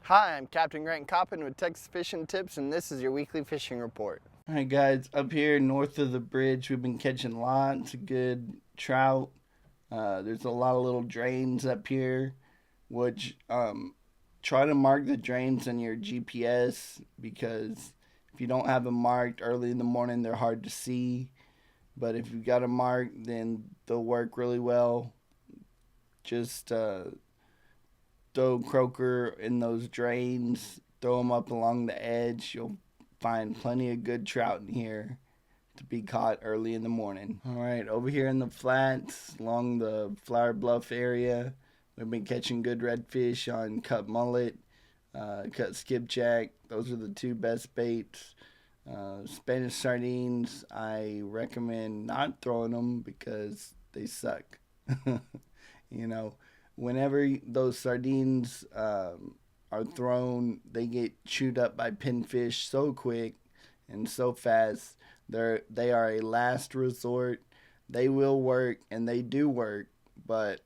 Hi, I'm Captain Grant Coppin with Texas Fishing Tips, and this is your weekly fishing report. Alright guys, up here north of the bridge we've been catching lots of good trout. There's a lot of little drains up here, which try to mark the drains on your GPS because if you don't have them marked early in the morning they're hard to see. But if you've got them marked then they'll work really well. Just throw croaker in those drains, throw them up along the edge. You'll find plenty of good trout in here to be caught early in the morning. All right, over here in the flats along the Flower Bluff area, we've been catching good redfish on cut mullet, cut skipjack. Those are the two best baits. Spanish sardines, I recommend not throwing them because they suck. You know, whenever those sardines are thrown, they get chewed up by pinfish so quick and so fast. They are a last resort. They will work and they do work, but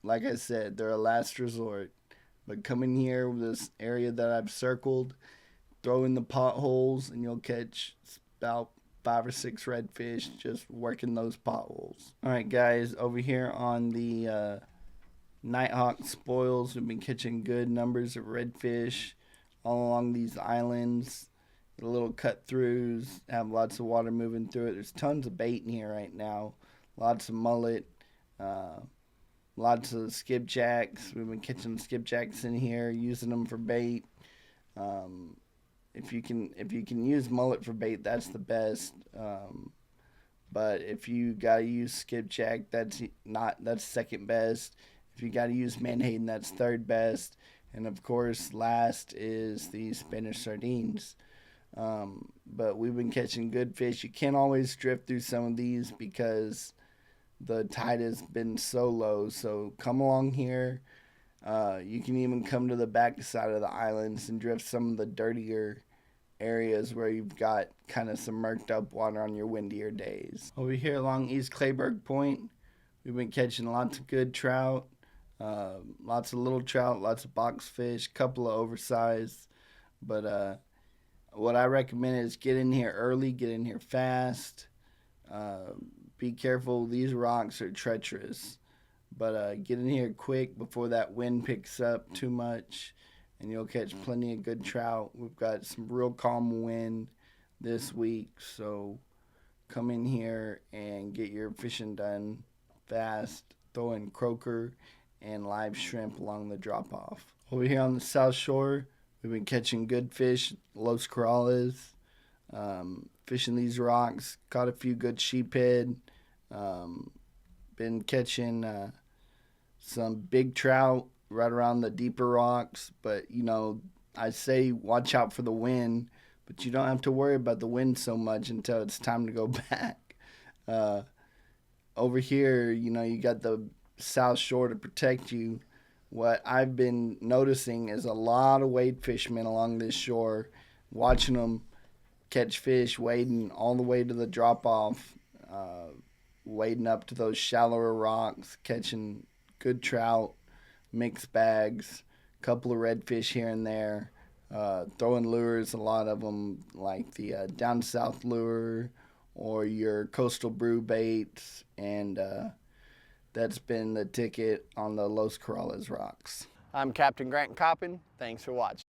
like I said, they're a last resort. But come in here with this area that I've circled, throw in the potholes, and you'll catch about 5 or 6 redfish just working those potholes. All right, guys, over here on the Nighthawk spoils, we've been catching good numbers of redfish all along these islands. The little cut throughs have lots of water moving through it. There's tons of bait in here right now. Lots of mullet, lots of skipjacks. We've been catching skipjacks in here, using them for bait. If you can use mullet for bait, that's the best. But if you gotta use skipjack, that's second best. If you got to use menhaden, that's third best. And of course, last is the Spanish sardines. But we've been catching good fish. You can't always drift through some of these because the tide has been so low. So come along here. You can even come to the back side of the islands and drift some of the dirtier areas where you've got kind of some murked up water on your windier days. Over here along East Clayburg Point, we've been catching lots of good trout. Lots of little trout, lots of boxfish, couple of oversized. But what I recommend is get in here early, get in here fast. Be careful, these rocks are treacherous. But get in here quick before that wind picks up too much, and you'll catch plenty of good trout. We've got some real calm wind this week, so come in here and get your fishing done fast. Throw in croaker and live shrimp along the drop-off. Over here on the South Shore, we've been catching good fish, Los Corrales, fishing these rocks, caught a few good sheephead, been catching some big trout right around the deeper rocks, but I say watch out for the wind, but you don't have to worry about the wind so much until it's time to go back. Over here, you got the South Shore to protect you. What I've been noticing is a lot of wade fishermen along this shore, watching them catch fish, wading all the way to the drop-off, wading up to those shallower rocks, catching good trout, mixed bags, a couple of redfish here and there, throwing lures, a lot of them like the down south lure or your coastal brew baits, and that's been the ticket on the Los Corrales rocks. I'm Captain Grant Coppin. Thanks for watching.